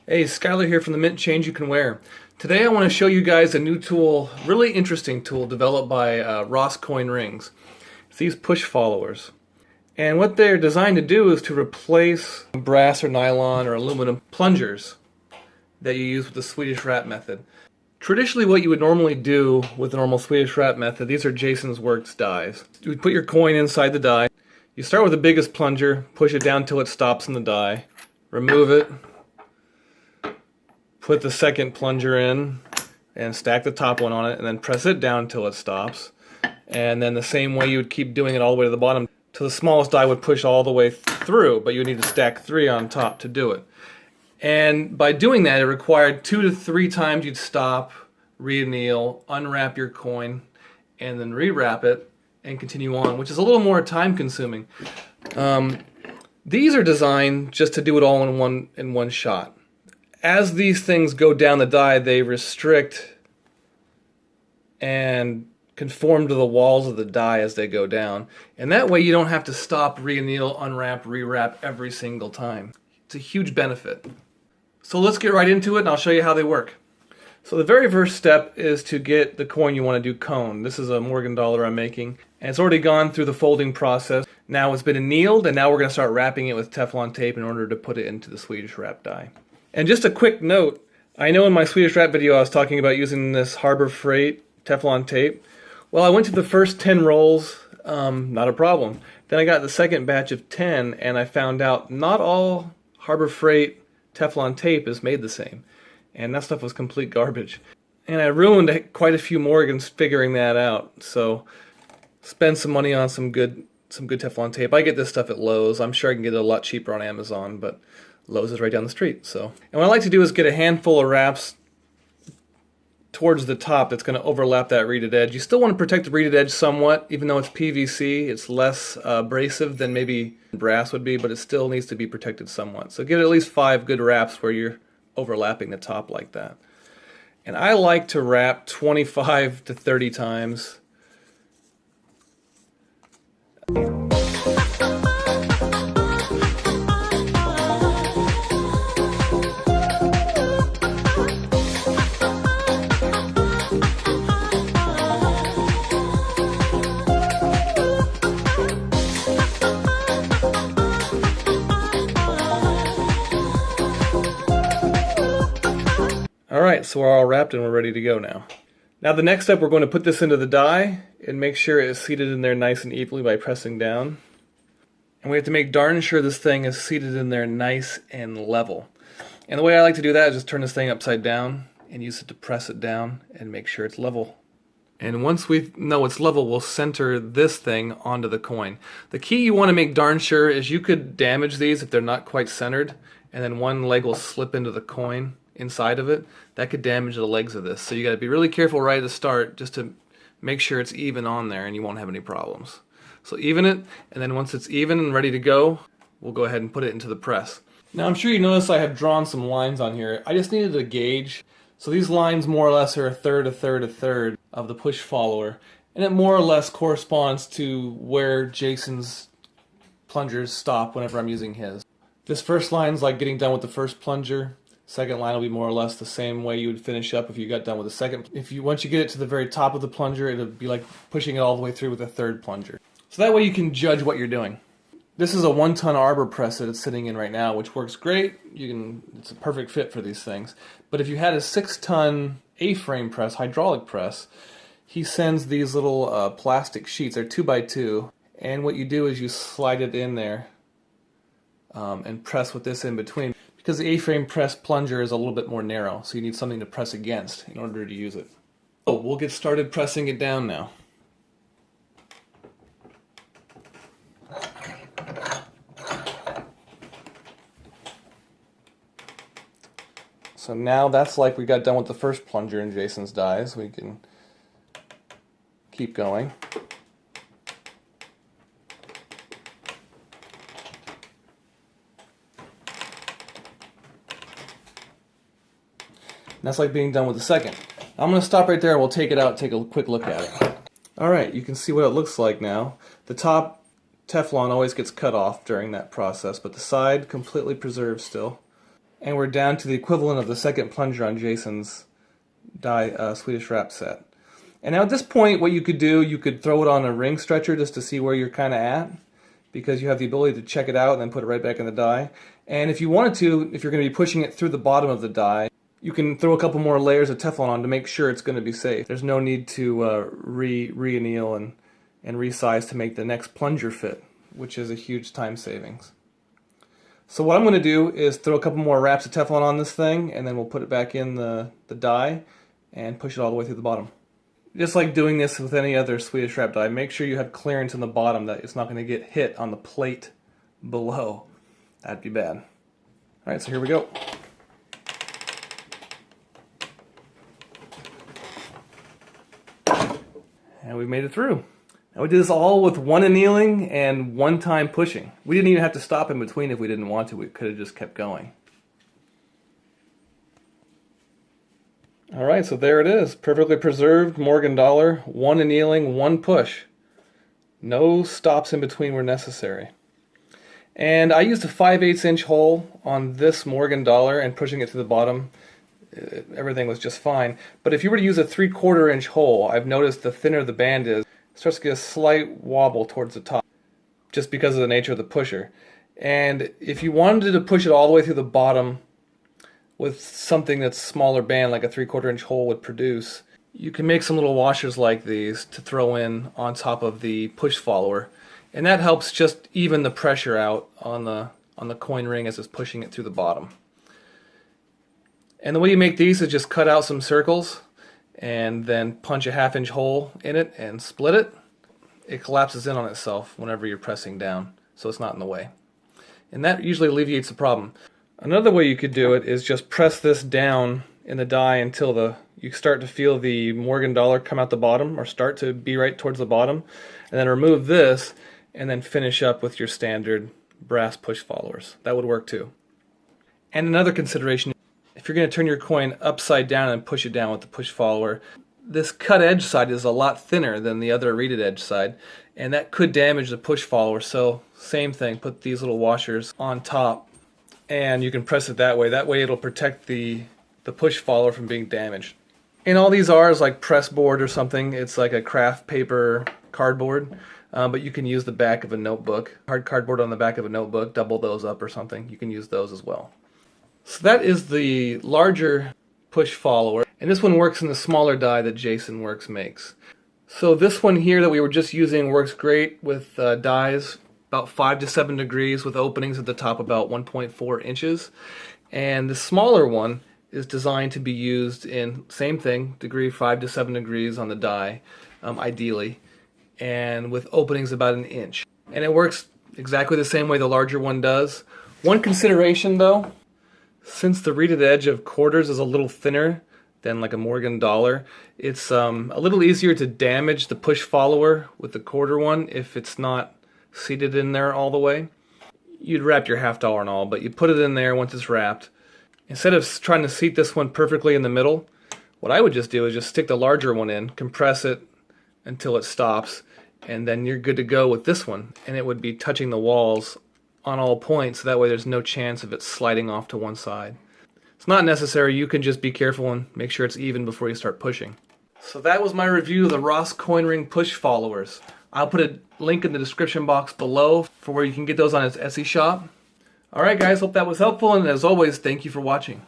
Hey, Skylar here from the Mint Change You Can Wear. Today I want to show you guys a new tool, really interesting tool developed by Ross Coin Rings. It's these push followers. And what they're designed to do is to replace brass or nylon or aluminum plungers that you use with the Swedish wrap method. Traditionally what you would normally do with the normal Swedish wrap method, these are Jason's Works dies. You would put your coin inside the die. You start with the biggest plunger, push it down till it stops in the die, remove it, put the second plunger in and stack the top one on it, and then press it down until it stops. And then the same way you would keep doing it all the way to the bottom till the smallest die would push all the way through, but you would need to stack 3 on top to do it. And by doing that, it required 2 to 3 times you'd stop, re-anneal, unwrap your coin, and then rewrap it and continue on, which is a little more time consuming. These are designed just to do it all in one shot. As these things go down the die, they restrict and conform to the walls of the die as they go down. And that way you don't have to stop, re-anneal, unwrap, rewrap every single time. It's a huge benefit. So let's get right into it and I'll show you how they work. So the very first step is to get the coin you want to do cone. This is a Morgan dollar I'm making, and it's already gone through the folding process. Now it's been annealed, and now we're going to start wrapping it with Teflon tape in order to put it into the Swedish wrap die. And just a quick note, I know in my Swedish wrap video I was talking about using this Harbor Freight Teflon tape. Well, I went to the first 10 rolls, not a problem. Then I got the second batch of 10, and I found out not all Harbor Freight Teflon tape is made the same. And that stuff was complete garbage. And I ruined quite a few Morgans figuring that out. So spend some money on some good Teflon tape. I get this stuff at Lowe's. I'm sure I can get it a lot cheaper on Amazon, but Lowe's is right down the street. And what I like to do is get a handful of wraps towards the top that's going to overlap that reeded edge. You still want to protect the reeded edge somewhat, even though it's PVC. It's less abrasive than maybe brass would be, but it still needs to be protected somewhat. So get at least 5 good wraps where you're overlapping the top like that. And I like to wrap 25 to 30 times. Alright, so we're all wrapped and we're ready to go now. Now the next step, we're going to put this into the die and make sure it's seated in there nice and evenly by pressing down. And we have to make darn sure this thing is seated in there nice and level. And the way I like to do that is just turn this thing upside down and use it to press it down and make sure it's level. And once we know it's level, we'll center this thing onto the coin. The key you want to make darn sure is you could damage these if they're not quite centered, and then one leg will slip into the coin inside of it. That could damage the legs of this. So you got to be really careful right at the start just to make sure it's even on there and you won't have any problems. So even it, and then once it's even and ready to go, we'll go ahead and put it into the press. Now I'm sure you notice I have drawn some lines on here. I just needed a gauge. So these lines more or less are a third of the push follower. And it more or less corresponds to where Jason's plungers stop whenever I'm using his. This first line's like getting done with the first plunger. Second line will be more or less the same way you would finish up if you got done with the second. Once you get it to the very top of the plunger, it'll be like pushing it all the way through with a third plunger. So that way you can judge what you're doing. This is a 1-ton arbor press that it's sitting in right now, which works great. It's a perfect fit for these things. But if you had a 6-ton A-frame press, hydraulic press, he sends these little plastic sheets. They're 2x2, and what you do is you slide it in there and press with this in between. Because the A-frame press plunger is a little bit more narrow, so you need something to press against in order to use it. So we'll get started pressing it down now. So now that's like we got done with the first plunger in Jason's dies. We can keep going. And that's like being done with the second. I'm going to stop right there and we'll take it out and take a quick look at it. Alright, you can see what it looks like now. The top Teflon always gets cut off during that process, but the side completely preserved still. And we're down to the equivalent of the second plunger on Jason's die Swedish wrap set. And now at this point, what you could do, you could throw it on a ring stretcher just to see where you're kind of at, because you have the ability to check it out and then put it right back in the die. And if you wanted to, if you're going to be pushing it through the bottom of the die, you can throw a couple more layers of Teflon on to make sure it's going to be safe. There's no need to re-anneal and resize to make the next plunger fit, which is a huge time savings. So what I'm going to do is throw a couple more wraps of Teflon on this thing, and then we'll put it back in the die and push it all the way through the bottom. Just like doing this with any other Swedish wrap die, make sure you have clearance in the bottom that it's not going to get hit on the plate below. That'd be bad. Alright, so here we go. And we made it through. And we did this all with one annealing and one time pushing. We didn't even have to stop in between if we didn't want to. We could have just kept going. Alright, so there it is. Perfectly preserved Morgan dollar. One annealing, one push. No stops in between were necessary. And I used a 5/8 inch hole on this Morgan dollar and pushing it to the bottom. Everything was just fine. But if you were to use a 3/4 inch hole, I've noticed the thinner the band is, it starts to get a slight wobble towards the top, just because of the nature of the pusher. And if you wanted to push it all the way through the bottom with something that's smaller band, like a 3/4 inch hole would produce, you can make some little washers like these to throw in on top of the push follower. And that helps just even the pressure out on the coin ring as it's pushing it through the bottom. And the way you make these is just cut out some circles and then punch a 1/2 inch hole in it and split it. It collapses in on itself whenever you're pressing down, so it's not in the way. And that usually alleviates the problem. Another way you could do it is just press this down in the die until you start to feel the Morgan dollar come out the bottom, or start to be right towards the bottom, and then remove this and then finish up with your standard brass push followers. That would work too. And another consideration, if you're going to turn your coin upside down and push it down with the push follower, this cut edge side is a lot thinner than the other reeded edge side, and that could damage the push follower. So same thing, put these little washers on top and you can press it that way. That way it'll protect the push follower from being damaged. And all these are is like press board or something. It's like a craft paper cardboard. But you can use the back of a notebook, hard cardboard on the back of a notebook, double those up or something. You can use those as well. So that is the larger push follower, and this one works in the smaller die that Jason Works makes. So this one here that we were just using works great with dies about 5 to 7 degrees with openings at the top about 1.4 inches. And the smaller one is designed to be used in, same thing, degree 5 to 7 degrees on the die, ideally, and with openings about 1 inch. And it works exactly the same way the larger one does. One consideration though, since the reeded edge of quarters is a little thinner than like a Morgan dollar, it's a little easier to damage the push follower with the quarter one if it's not seated in there all the way. You'd wrap your $half and all, but you put it in there once it's wrapped. Instead of trying to seat this one perfectly in the middle, what I would just do is just stick the larger one in, compress it until it stops, and then you're good to go with this one. And it would be touching the walls on all points, so that way there's no chance of it sliding off to one side. It's not necessary. You can just be careful and make sure it's even before you start pushing. So that was my review of the Ross coin ring push followers. I'll put a link in the description box below for where you can get those on his Etsy shop. Alright guys, hope that was helpful, and as always, thank you for watching.